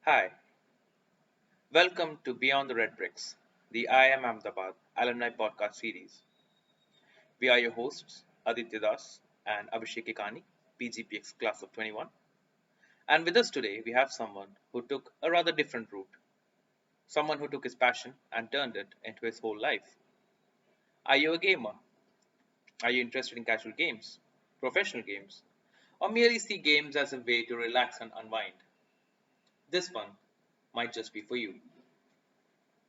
Hi, welcome to Beyond the Red Bricks, the IIM Ahmedabad Alumni Podcast Series. We are your hosts, Aditya Das and Abhishek Ekani, PGPX Class of 21. And with us today, we have someone who took a rather different route, someone who took his passion and turned it into his whole life. Are you a gamer? Are you interested in casual games, professional games, or merely see games as a way to relax and unwind? This one might just be for you.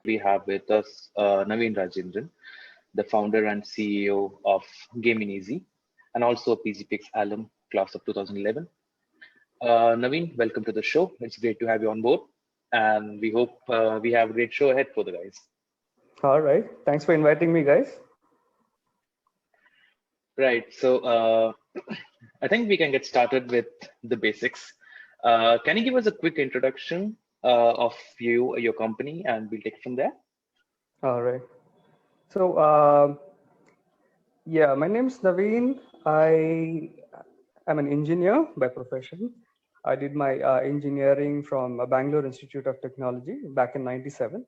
We have with us Naveen Rajendran, the founder and CEO of Gaming Easy, and also a PGPX alum, class of 2011. Naveen, welcome to the show. It's great to have you on board, and we hope we have a great show ahead for the guys. All right. Thanks for inviting me, guys. Right. So I think we can get started with the basics. Can you give us a quick introduction of you, your company, and we'll take it from there? All right. So, yeah, my name's Naveen. I am an engineer by profession. I did my engineering from Bangalore Institute of Technology back in '97.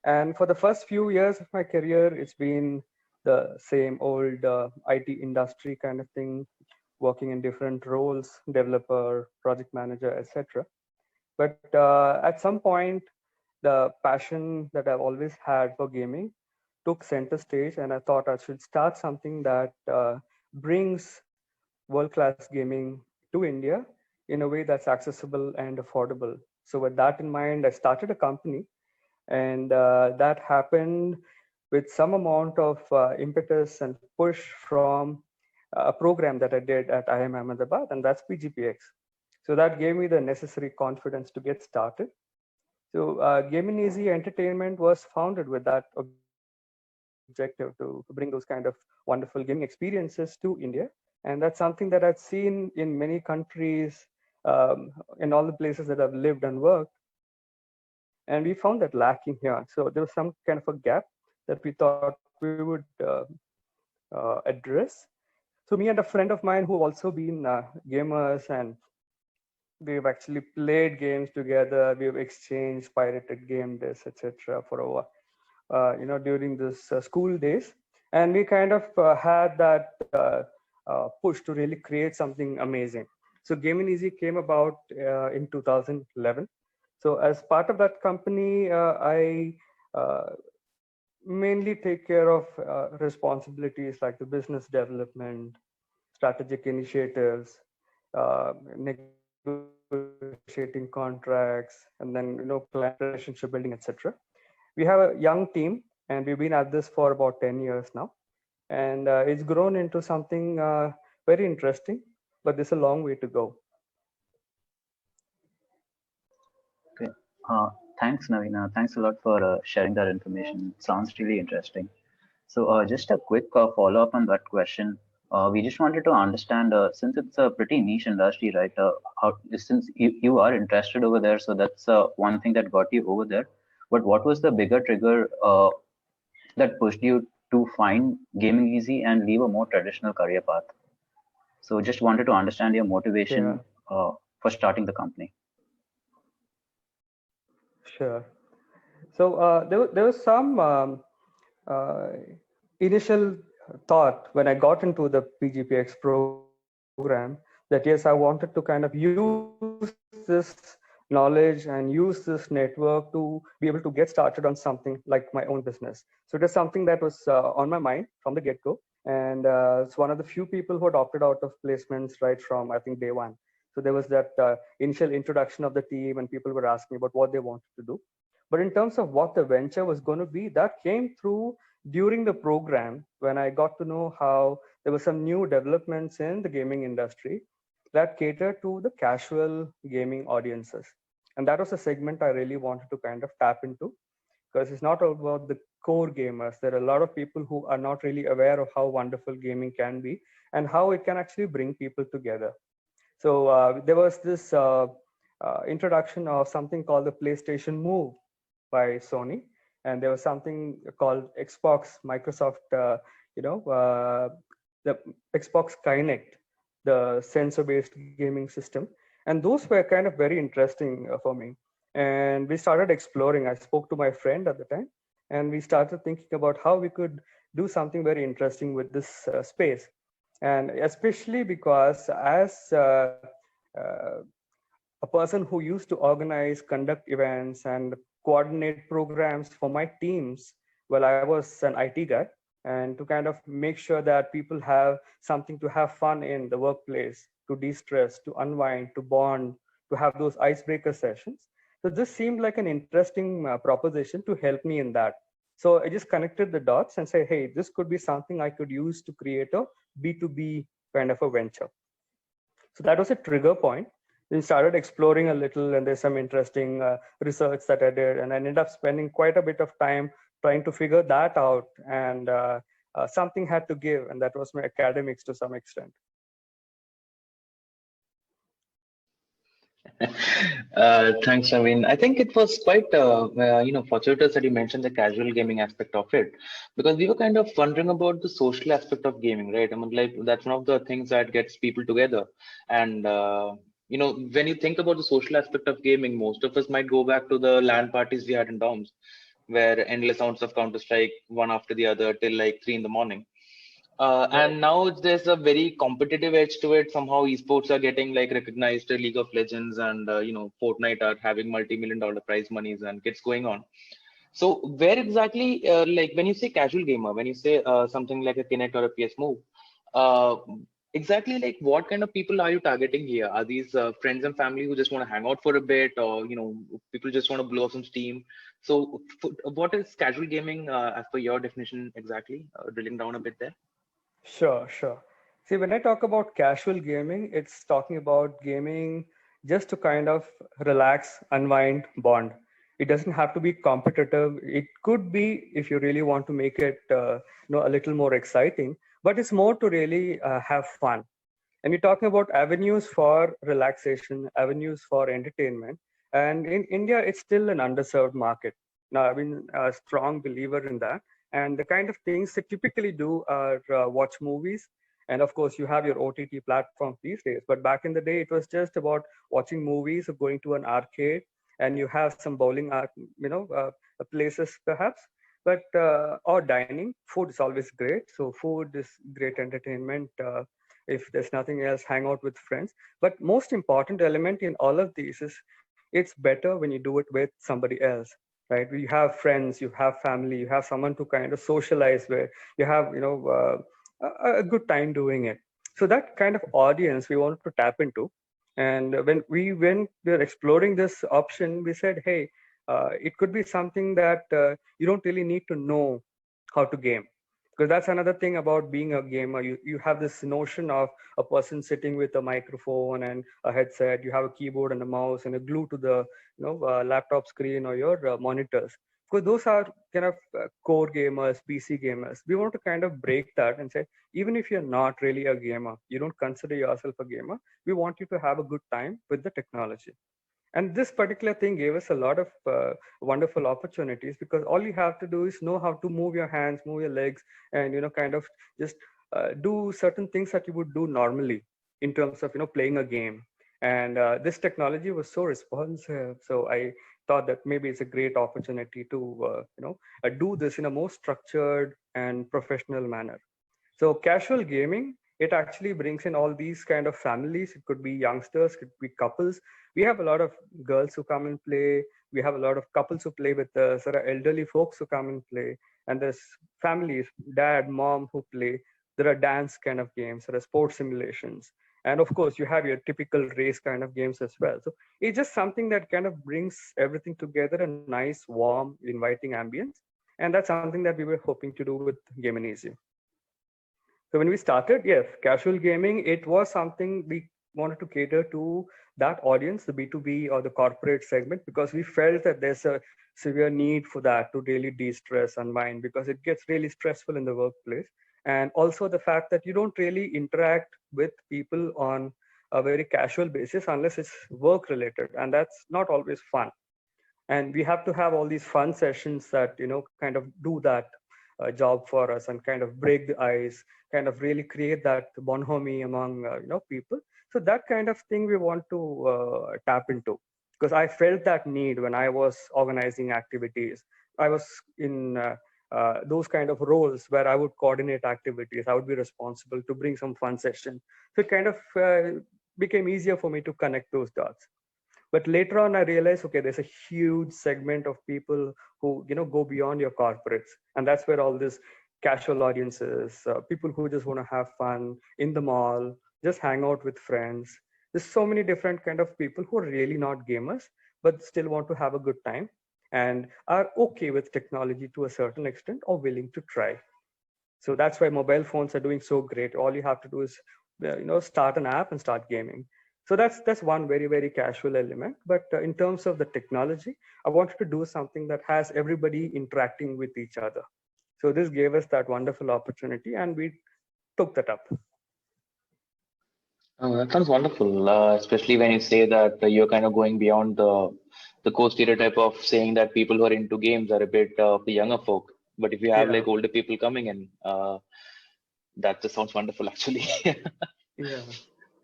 And for the first few years of my career, it's been the same old IT industry kind of thing, working in different roles, developer, project manager, etc. But at some point, the passion that I've always had for gaming took center stage, and I thought I should start something that brings world-class gaming to India in a way that's accessible and affordable. So with that in mind, I started a company, and that happened with some amount of impetus and push from a program that I did at IIM Ahmedabad, and that's PGPX. So that gave me the necessary confidence to get started. So Gaming Easy Entertainment was founded with that objective to bring those kind of wonderful gaming experiences to India. And that's something that I've seen in many countries, in all the places that I've lived and worked. And we found that lacking here. So there was some kind of a gap that we thought we would address. So me and a friend of mine who also been gamers, and we've actually played games together. We've exchanged pirated game discs, etc. for a while, during this school days. And we kind of had that push to really create something amazing. So Gaming Easy came about in 2011. So as part of that company, I mainly take care of responsibilities like the business development, strategic initiatives, negotiating contracts, and then client relationship building, etc. We have a young team, and we've been at this for about 10 years now, and it's grown into something very interesting. But there's a long way to go. Okay. Thanks, Navina. Thanks a lot for sharing that information. It sounds really interesting. So, just a quick follow-up on that question. We just wanted to understand, since it's a pretty niche industry, right? Since you are interested over there, so that's one thing that got you over there. But what was the bigger trigger that pushed you to find gaming easy and leave a more traditional career path? So, just wanted to understand your motivation Yeah, for starting the company. sure. So there was some uh, initial thought when I got into the PGPX program that yes, I wanted to kind of use this knowledge and use this network to be able to get started on something like my own business. So it is something that was on my mind from the get-go. And it's one of the few people who had opted out of placements right from, I think, day one. So there was that initial introduction of the team, and people were asking about what they wanted to do. But in terms of what the venture was going to be, that came through during the program when I got to know how there were some new developments in the gaming industry that cater to the casual gaming audiences. And that was a segment I really wanted to kind of tap into, because it's not about the core gamers. There are a lot of people who are not really aware of how wonderful gaming can be and how it can actually bring people together. So there was this introduction of something called the PlayStation Move by Sony, and there was something called Xbox Microsoft, the Xbox Kinect, the sensor-based gaming system, and those were kind of very interesting for me. And we started exploring. I spoke to my friend at the time, and we started thinking about how we could do something very interesting with this space. And especially because as uh, a person who used to organize, conduct events, and coordinate programs for my teams while I was an IT guy, and to kind of make sure that people have something to have fun in the workplace, to de stress, to unwind, to bond, to have those icebreaker sessions. So this seemed like an interesting proposition to help me in that. So I just connected the dots and say, hey, this could be something I could use to create a B2B kind of a venture. So that was a trigger point. Then started exploring a little, and there's some interesting research that I did, and I ended up spending quite a bit of time trying to figure that out. And something had to give, and that was my academics to some extent. Thanks, Naveen. I think it was quite, fortuitous that you mentioned the casual gaming aspect of it, because we were kind of wondering about the social aspect of gaming, right? I mean, like that's one of the things that gets people together. And when you think about the social aspect of gaming, most of us might go back to the LAN parties we had in dorms, where endless rounds of Counter Strike, one after the other, till like 3 in the morning. And now there's a very competitive edge to it. Somehow esports are getting like recognized. League of Legends and Fortnite are having multi-million-dollar prize monies and it's going on. So where exactly, like when you say casual gamer, when you say something like a Kinect or a PS Move, uh, exactly like what kind of people are you targeting here? Are these friends and family who just want to hang out for a bit, or people just want to blow off some steam? So what is casual gaming as per your definition exactly? Drilling down a bit there. Sure, sure. See, when I talk about casual gaming, it's talking about gaming just to kind of relax, unwind, bond. It doesn't have to be competitive. It could be if you really want to make it, a little more exciting. But it's more to really have fun. And we're talking about avenues for relaxation, avenues for entertainment. And in India, it's still an underserved market. Now, I've been a strong believer in that. And the kind of things they typically do are watch movies. And of course, you have your OTT platforms these days. But back in the day, it was just about watching movies or going to an arcade, and you have some bowling, places perhaps. But or dining, food is always great. So food is great entertainment. If there's nothing else, hang out with friends. But most important element in all of these is it's better when you do it with somebody else, right? You have friends, you have family, you have someone to kind of socialize with, you have a good time doing it. So that kind of audience we wanted to tap into. And when we were exploring this option, we said, hey, it could be something that you don't really need to know how to game, because that's another thing about being a gamer. You have this notion of a person sitting with a microphone and a headset. You have a keyboard and a mouse and a glue to the laptop screen or your monitors, because those are kind of core gamers, PC gamers. We want to kind of break that and say, even if you're not really a gamer, you don't consider yourself a gamer, we want you to have a good time with the technology. And this particular thing gave us a lot of wonderful opportunities, because all you have to do is know how to move your hands, move your legs, and kind of just do certain things that you would do normally in terms of playing a game. And this technology was so responsive, so I thought that maybe it's a great opportunity to do this in a more structured and professional manner. So casual gaming, it actually brings in all these kind of families. It could be youngsters, it could be couples. We have a lot of girls who come and play. We have a lot of couples who play with us. There are elderly folks who come and play. And there's families, dad, mom who play. There are dance kind of games. There are sports simulations. And of course, you have your typical race kind of games as well. So it's just something that kind of brings everything together, a nice, warm, inviting ambience. And that's something that we were hoping to do with Game and Easy. So when we started, yes, casual gaming, it was something we wanted to cater to that audience, the B2B or the corporate segment, because we felt that there's a severe need for that to really de-stress, unwind, because it gets really stressful in the workplace. And also the fact that you don't really interact with people on a very casual basis unless it's work related. And that's not always fun. And we have to have all these fun sessions that kind of do that job for us and kind of break the ice, kind of really create that bonhomie among people. So that kind of thing we want to tap into. because I felt that need when I was organizing activities. I was in those kind of roles where I would coordinate activities. I would be responsible to bring some fun session. So it kind of became easier for me to connect those dots. But later on, I realized, okay, there's a huge segment of people who, go beyond your corporates, and that's where all this casual audiences, people who just want to have fun in the mall, just hang out with friends. There's so many different kind of people who are really not gamers, but still want to have a good time and are okay with technology to a certain extent or willing to try. So that's why mobile phones are doing so great. All you have to do is, start an app and start gaming. So that's one very very casual element. But in terms of the technology, I wanted to do something that has everybody interacting with each other. So this gave us that wonderful opportunity, and we took that up. Oh, that sounds wonderful, especially when you say that you're kind of going beyond the core stereotype of saying that people who are into games are a bit of the younger folk. But if you have Yeah, like older people coming in, that just sounds wonderful, actually. yeah.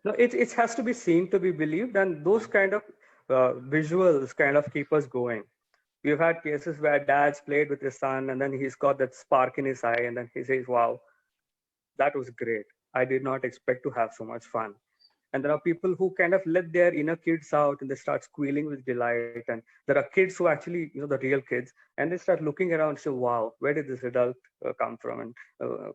No, it has to be seen to be believed, and those kind of visuals kind of keep us going. We've had cases where dad's played with his son, and then he's got that spark in his eye, and then he says, "Wow, that was great. I did not expect to have so much fun." And there are people who kind of let their inner kids out and they start squealing with delight. And there are kids who actually, the real kids, and they start looking around and say, wow, where did this adult come from? And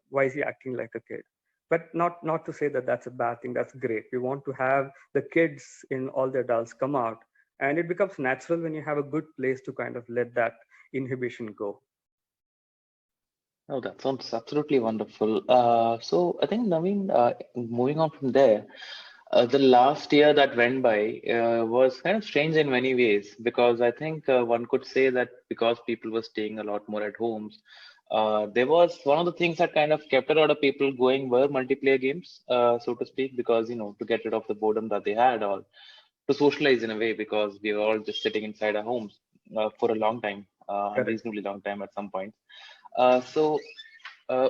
why is he acting like a kid? But not to say that that's a bad thing. That's great. We want to have the kids in all the adults come out. And it becomes natural when you have a good place to kind of let that inhibition go. Oh, that sounds absolutely wonderful. So I think, Naveen, moving on from there, the last year that went by was kind of strange in many ways because I think one could say that because people were staying a lot more at homes, there was one of the things that kind of kept a lot of people going were multiplayer games, so to speak, because to get rid of the boredom that they had or to socialize in a way because we were all just sitting inside our homes for a long time, Correct. unreasonably long time at some point. So. Uh,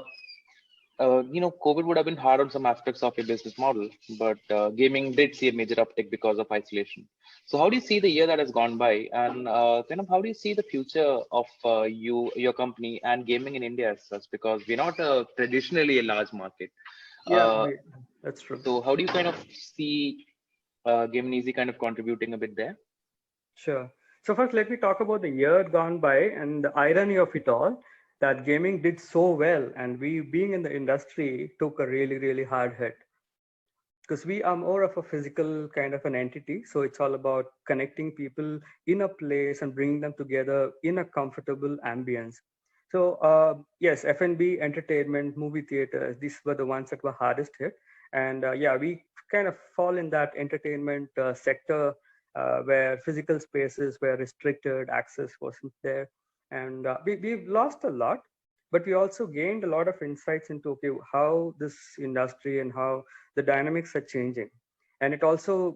COVID would have been hard on some aspects of your business model, but gaming did see a major uptick because of isolation. So, how do you see the year that has gone by, and kind of how do you see the future of your company, and gaming in India as such? Because we're not traditionally a large market. Yeah, Uh, that's true. so, how do you kind of see Gaming Easy kind of contributing a bit there? Sure. So first, let me talk about the year gone by and the irony of it all, that gaming did so well, and we, being in the industry, took a really, really hard hit because we are more of a physical kind of an entity. So it's all about connecting people in a place and bringing them together in a comfortable ambience. So yes, F&B, entertainment, movie theaters, these were the ones that were hardest hit. And yeah, we kind of fall in that entertainment sector where physical spaces were restricted, access wasn't there. And we've lost a lot, but we also gained a lot of insights into, okay, how this industry and how the dynamics are changing. And it also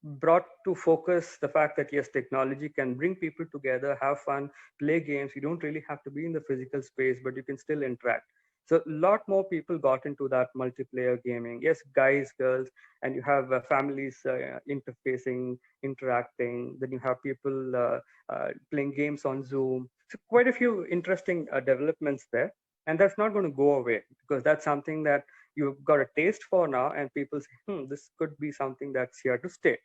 brought to focus the fact that yes, technology can bring people together, have fun, play games. You don't really have to be in the physical space, but you can still interact. So a lot more people got into that multiplayer gaming. Yes, guys, girls, and you have families interfacing, interacting. Then you have people playing games on Zoom. So quite a few interesting developments there. And that's not going to go away because that's something that you've got a taste for now, and people say, this could be something that's here to stay.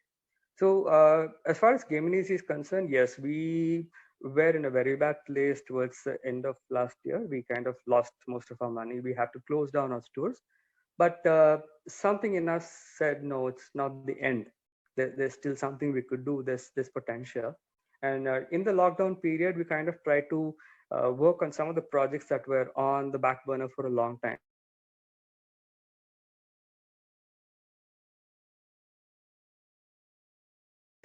So as far as Gaminis is concerned, yes, we were in a very bad place towards the end of last year. We kind of lost most of our money. We had to close down our stores. But something in us said, no, it's not the end. There's still something we could do. There's potential. And in the lockdown period, we kind of tried to work on some of the projects that were on the back burner for a long time.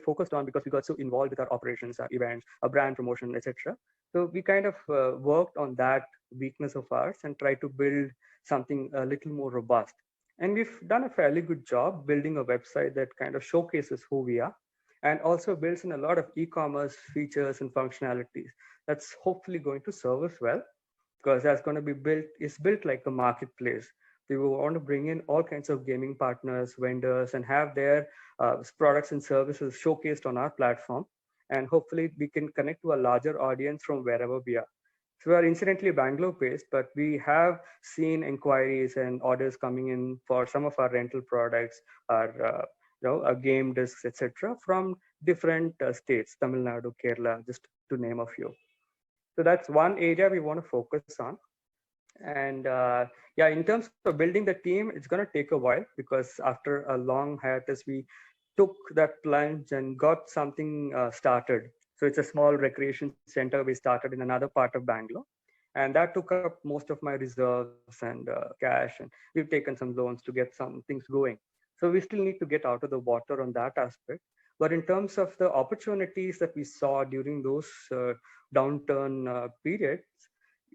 Focused on because we got so involved with our operations, our events, our brand promotion, etc. So we kind of worked on that weakness of ours and tried to build something a little more robust. And we've done a fairly good job building a website that kind of showcases who we are and also builds in a lot of e-commerce features and functionalities that's hopefully going to serve us well because that's going to be built, it's built like a marketplace We want to bring in all kinds of gaming partners, vendors, and have their products and services showcased on our platform. And hopefully, we can connect to a larger audience from wherever we are. So we are incidentally Bangalore based, but we have seen inquiries and orders coming in for some of our rental products, our game discs, etc., from different states, Tamil Nadu, Kerala, just to name a few. So that's one area we want to focus on. And yeah, in terms of building the team, it's going to take a while because after a long hiatus, we took that plunge and got something started. So it's a small recreation center we started in another part of Bangalore. And that took up most of my reserves and cash. And we've taken some loans to get some things going. So we still need to get out of the water on that aspect. But in terms of the opportunities that we saw during those downturn periods,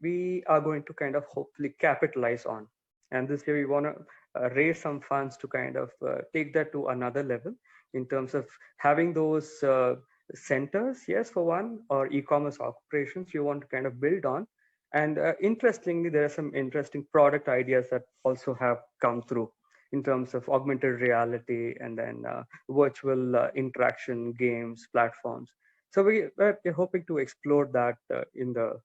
we are going to kind of hopefully capitalize on. And this year we want to raise some funds to kind of take that to another level in terms of having those centers, yes, for one, or e-commerce operations you want to kind of build on. And interestingly, there are some interesting product ideas that also have come through in terms of augmented reality and then virtual interaction games platforms. So we're hoping to explore that in the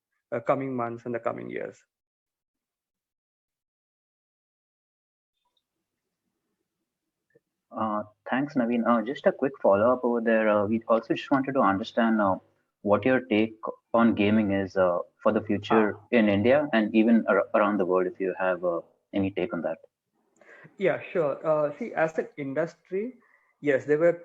coming months and the coming years. Thanks, Naveen. Just a quick follow-up over there. We also just wanted to understand what your take on gaming is for the future in India and even around the world, if you have any take on that. Yeah, sure. See, as an industry, yes, there were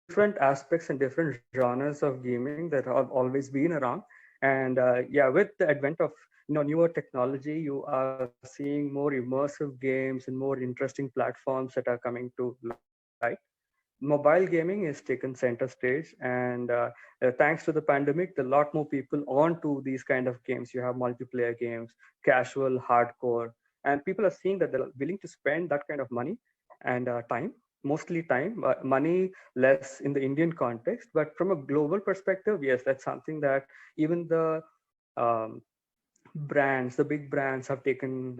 different aspects and different genres of gaming that have always been around. And yeah, with the advent of newer technology, you are seeing more immersive games and more interesting platforms that are coming to light. Mobile gaming is taken center stage, and thanks to the pandemic, a lot more people on to these kind of games. You have multiplayer games, casual, hardcore, and people are seeing that they're willing to spend that kind of money and time, mostly time, money less in the Indian context. But from a global perspective, yes, that's something that even the um, brands, the big brands have taken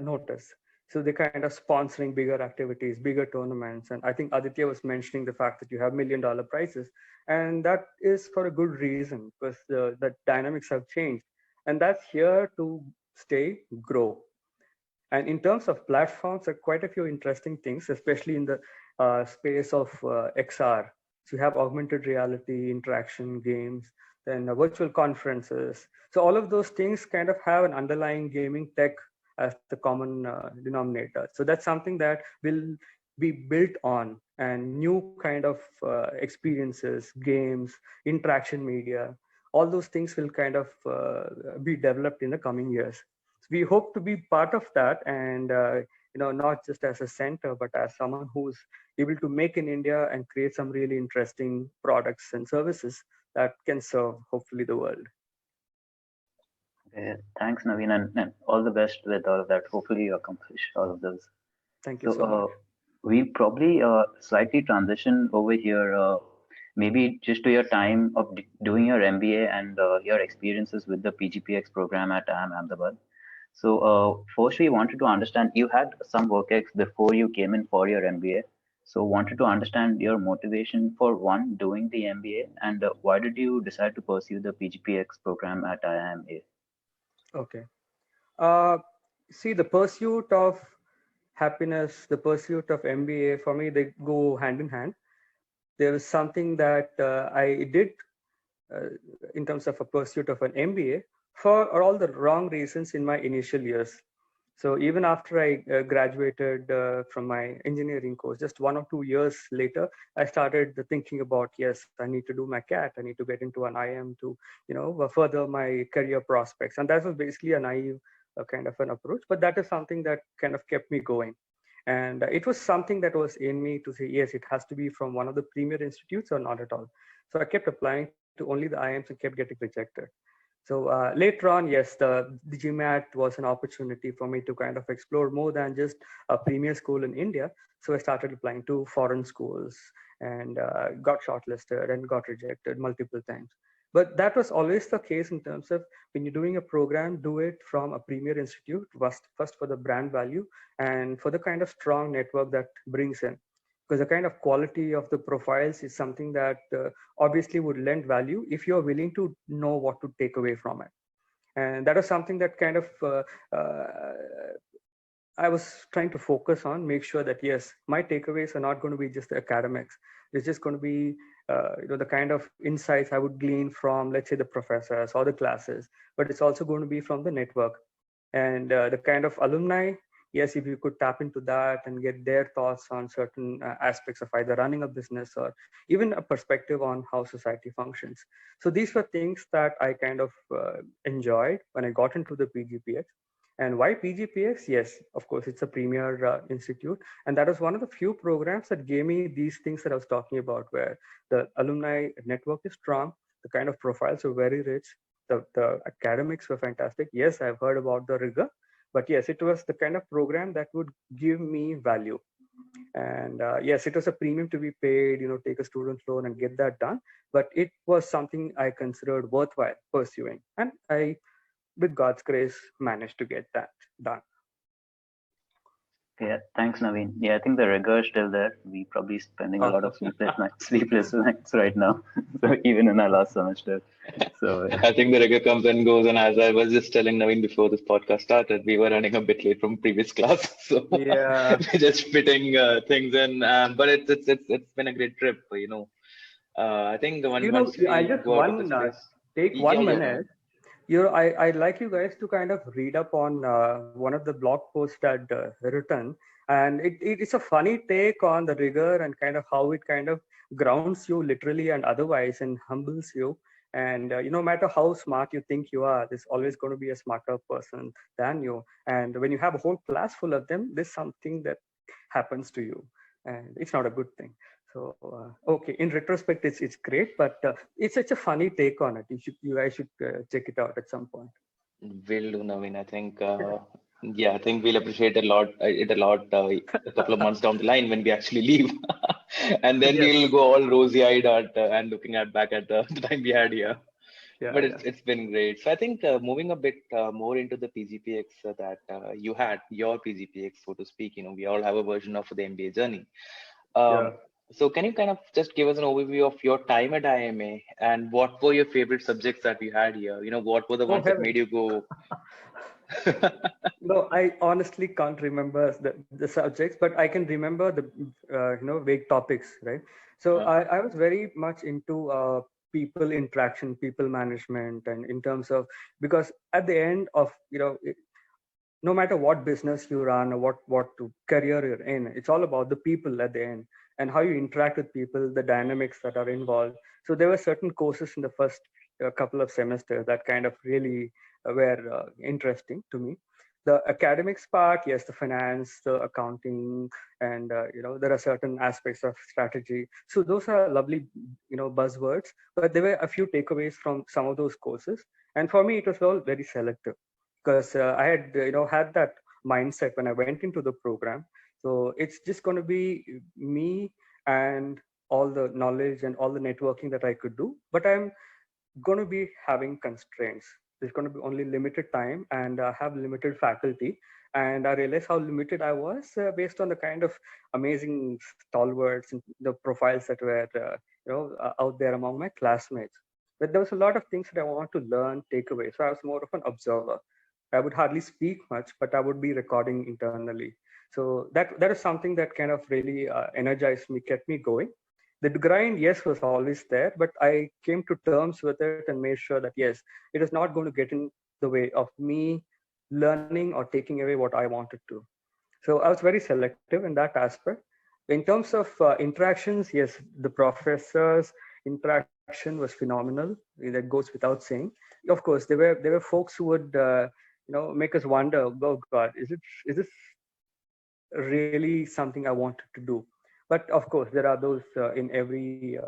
notice. So they're kind of sponsoring bigger activities, bigger tournaments. And I think Aditya was mentioning the fact that you have $1 million prizes. And that is for a good reason because the dynamics have changed. And that's here to stay, grow. And in terms of platforms, there are quite a few interesting things, especially in the space of XR. So you have augmented reality, interaction games, then virtual conferences. So all of those things kind of have an underlying gaming tech as the common denominator. So that's something that will be built on and new kind of experiences, games, interaction media. All those things will kind of be developed in the coming years. So we hope to be part of that, and not just as a center, but as someone who's able to make in India and create some really interesting products and services that can serve hopefully the world. Okay, thanks, Naveen, and all the best with all of that. Hopefully, you accomplish all of those. Thank you So, so much. we probably slightly transition over here, maybe just to your time of doing your MBA and your experiences with the PGPX program at IIM Ahmedabad. So, first, we wanted to understand you had some work ex before you came in for your MBA. So, wanted to understand your motivation for one doing the MBA and why did you decide to pursue the PGPX program at IIMA? Okay. Uh, See, the pursuit of happiness, the pursuit of MBA, for me, they go hand in hand. There was something that I did uh, in terms of a pursuit of an MBA for all the wrong reasons in my initial years. So even after I graduated from my engineering course, just 1 or 2 years later, I started thinking about, yes, I need to do my CAT. I need to get into an IM to, further my career prospects. And that was basically a naive kind of an approach, but that is something that kind of kept me going. And it was something that was in me to say, yes, it has to be from one of the premier institutes or not at all. So I kept applying to only the IMs and kept getting rejected. So later on, yes, the GMAT was an opportunity for me to kind of explore more than just a premier school in India. So I started applying to foreign schools and got shortlisted and got rejected multiple times. But that was always the case in terms of when you're doing a program, do it from a premier institute, first for the brand value and for the kind of strong network that brings in. Because the kind of quality of the profiles is something that obviously would lend value if you're willing to know what to take away from it. And that is something that kind of uh, I was trying to focus on, make sure that yes, my takeaways are not going to be just the academics. It's just going to be the kind of insights I would glean from, let's say, the professors or the classes, but it's also going to be from the network and the kind of alumni. Yes, if you could tap into that and get their thoughts on certain aspects of either running a business or even a perspective on how society functions. So these were things that I kind of enjoyed when I got into the PGPX. And why PGPX? Yes, of course, it's a premier institute. And that was one of the few programs that gave me these things that I was talking about, where the alumni network is strong, the kind of profiles are very rich, the academics were fantastic. Yes, I've heard about the rigor, but yes, it was the kind of program that would give me value. And yes, it was a premium to be paid, take a student loan and get that done. But it was something I considered worthwhile pursuing. And I, with God's grace, managed to get that done. Yeah, thanks, Naveen. Yeah, I think the rigor is still there. We probably spending a lot of sleepless nights right now, so even in our last semester. So I think the rigor comes and goes, and as I was just telling Naveen before this podcast started, we were running a bit late from previous class, so Yeah. we're just fitting things in. But it's been a great trip, you know. I think once I we just go out of the one space, take yeah, one yeah, minute. I'd like you guys to kind of read up on one of the blog posts that written, and it's a funny take on the rigor and kind of how it kind of grounds you literally and otherwise and humbles you. And no matter how smart you think you are, there's always going to be a smarter person than you. And when you have a whole class full of them, there's something that happens to you, and it's not a good thing. So okay, in retrospect, it's great, but it's such a funny take on it. You guys should check it out at some point. will do, Naveen. I think, yeah, I think we'll appreciate it a lot a couple of months down the line when we actually leave, and then Yes. we'll go all rosy-eyed at and looking at back at the time we had here. Yeah, But yeah. it's been great. So I think moving a bit more into the PGPX that you had, your PGPX, so to speak. You know, we all have a version of the MBA journey. Yeah. Um, so can you kind of just give us an overview of your time at IMA and what were your favorite subjects that you had here? You know, what were the Oh ones that made heavens. you go? No, I honestly can't remember the subjects, but I can remember the vague topics, right? So Uh, I was very much into people interaction, people management, and in terms of, because at the end of no matter what business you run or what career you're in, it's all about the people at the end and how you interact with people, the dynamics that are involved. So there were certain courses in the first couple of semesters that kind of really were interesting to me. The academics part, yes, the finance, the accounting, and there are certain aspects of strategy. So those are lovely, buzzwords. But there were a few takeaways from some of those courses, and for me, it was all very selective because I had had that mindset when I went into the program. So it's just going to be me and all the knowledge and all the networking that I could do, but I'm going to be having constraints. There's going to be only limited time, and I have limited faculty. And I realized how limited I was based on the kind of amazing stalwarts and the profiles that were out there among my classmates. But there was a lot of things that I want to learn, take away. So I was more of an observer. I would hardly speak much, but I would be recording internally. So that is something that kind of really energized me, kept me going. The grind, yes, was always there, but I came to terms with it and made sure that yes, it is not going to get in the way of me learning or taking away what I wanted to. So I was very selective in that aspect. In terms of interactions, yes, the professors' interaction was phenomenal. That goes without saying. Of course, there were folks who would make us wonder, oh God, is this really something I wanted to do? But of course, there are those in every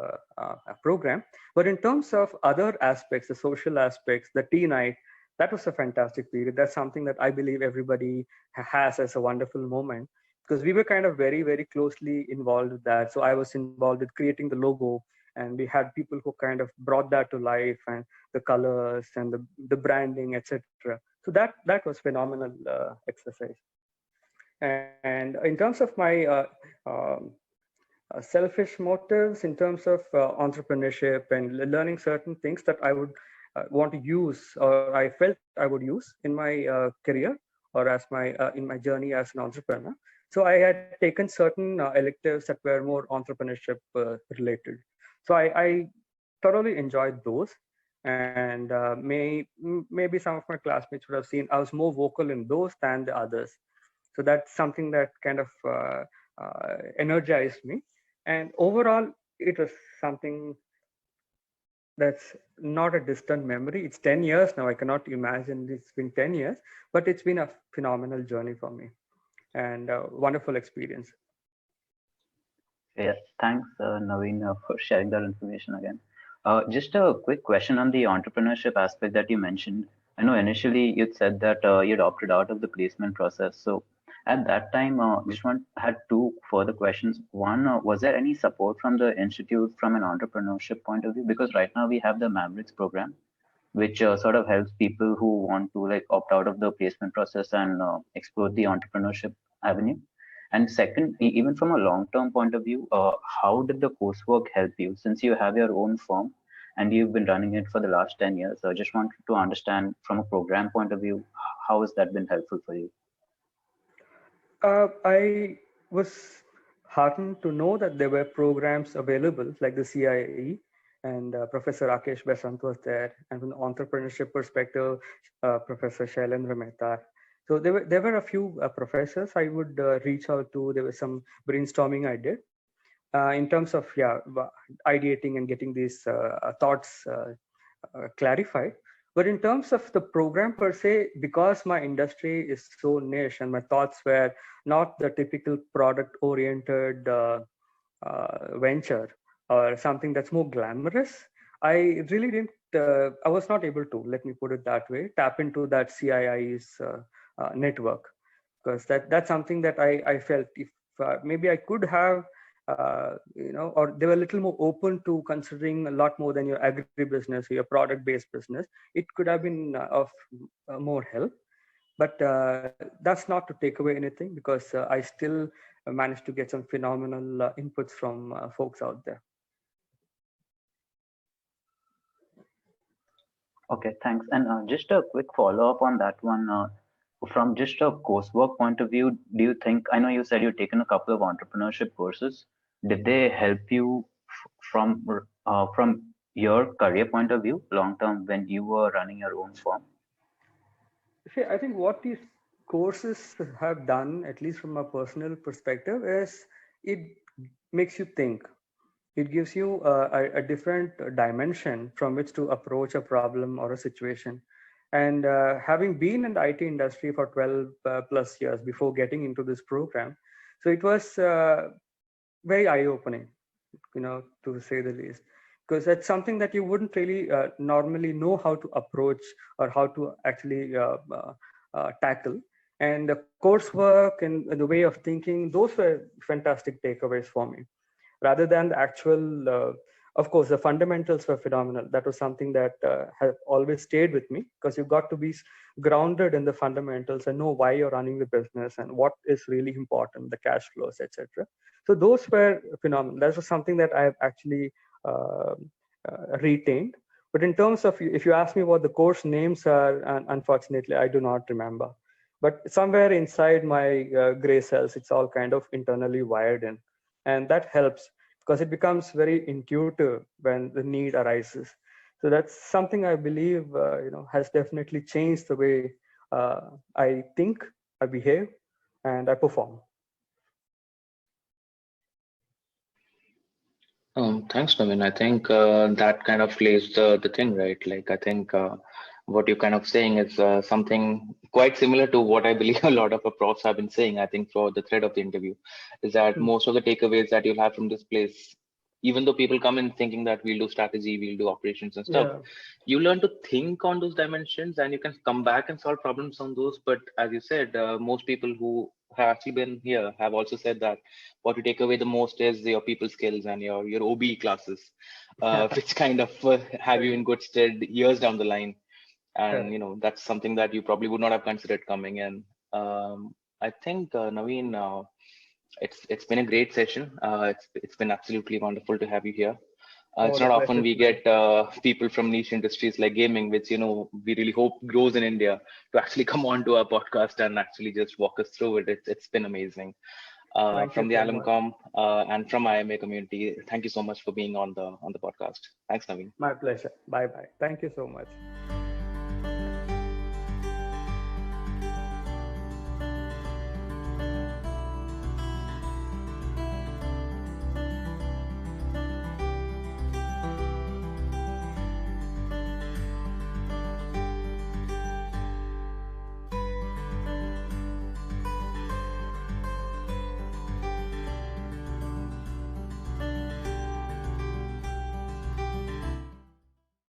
program. But in terms of other aspects, the social aspects, the tea night, that was a fantastic period. That's something that I believe everybody has as a wonderful moment, because we were kind of very, very closely involved with that. So I was involved with creating the logo and we had people who kind of brought that to life, and the colors and the branding, etc. So that was phenomenal exercise. And in terms of my um, selfish motives, in terms of entrepreneurship and learning certain things that I would want to use, or I felt I would use in my career, or as my in my journey as an entrepreneur. So I had taken certain electives that were more entrepreneurship related. So I thoroughly enjoyed those. And maybe some of my classmates would have seen I was more vocal in those than the others. So that's something that kind of energized me. And overall, it was something that's not a distant memory. It's 10 years now. I cannot imagine it's been 10 years, but it's been a phenomenal journey for me and a wonderful experience. Yeah, thanks, Naveen, for sharing that information again. Just a quick question on the entrepreneurship aspect that you mentioned. I know initially you'd said that you'd opted out of the placement process. So at that time, had two further questions. One, was there any support from the institute from an entrepreneurship point of view? Because right now we have the Mavericks program, which sort of helps people who want to like opt out of the placement process and explore the entrepreneurship avenue. And second, even from a long-term point of view, how did the coursework help you since you have your own firm and you've been running it for the last 10 years? I just wanted to understand from a program point of view, how has that been helpful for you? I was heartened to know that there were programs available like the CIE, and Professor Rakesh Besant was there, and from the entrepreneurship perspective, Professor Shailendra Mehta. So there were a few professors I would reach out to. There was some brainstorming I did in terms of ideating and getting these thoughts clarified. But in terms of the program per se, because my industry is so niche and my thoughts were not the typical product oriented venture or something that's more glamorous, I really didn't, I was not able to, let me put it that way, tap into that CII's network. Because that's something that I felt if maybe I could have or they were a little more open to considering a lot more than your agribusiness or your product-based business. It could have been of more help, but that's not to take away anything because I still managed to get some phenomenal inputs from folks out there. Okay, thanks. And just a quick follow-up on that one. From just a coursework point of view, do you think, I know you said you've taken a couple of entrepreneurship courses. Did they help you from your career point of view, long term, when you were running your own firm? See, I think what these courses have done, at least from a personal perspective, is it makes you think. It gives you a different dimension from which to approach a problem or a situation. And having been in the IT industry for 12 plus years before getting into this program, so it was very eye-opening, to say the least, because that's something that you wouldn't really normally know how to approach or how to actually tackle. And the coursework and the way of thinking, those were fantastic takeaways for me rather than the actual, of course, the fundamentals were phenomenal. That was something that has always stayed with me because you've got to be grounded in the fundamentals and know why you're running the business and what is really important, the cash flows, etc. So those were phenomenal. That was something that I have actually retained. But in terms of, if you ask me what the course names are, unfortunately, I do not remember. But somewhere inside my gray cells, it's all kind of internally wired in. And that helps because it becomes very intuitive when the need arises. So that's something I believe has definitely changed the way I think, I behave, and I perform. Thanks, Naveen. I think that kind of lays the thing, right? Like, I think what you're kind of saying is something quite similar to what I believe a lot of our profs have been saying, I think, for the thread of the interview, is that most of the takeaways that you'll have from this place, even though people come in thinking that we'll do strategy, we'll do operations and stuff, Yeah. you learn to think on those dimensions and you can come back and solve problems on those. But as you said, most people who have actually been here have also said that what you take away the most is your people skills and your OB classes, which kind of have you in good stead years down the line. And Correct. that's something that you probably would not have considered coming in. I think Naveen, it's been a great session. It's been absolutely wonderful to have you here. Oh, It's the not pleasure often is we mine. get people from niche industries like gaming, which we really hope grows in India, to actually come on to our podcast and actually just walk us through it. It's been amazing. Thank you From the so much. Alumcom and from IMA community, thank you so much for being on the podcast. Thanks, Naveen. My pleasure. Bye bye. Thank you so much.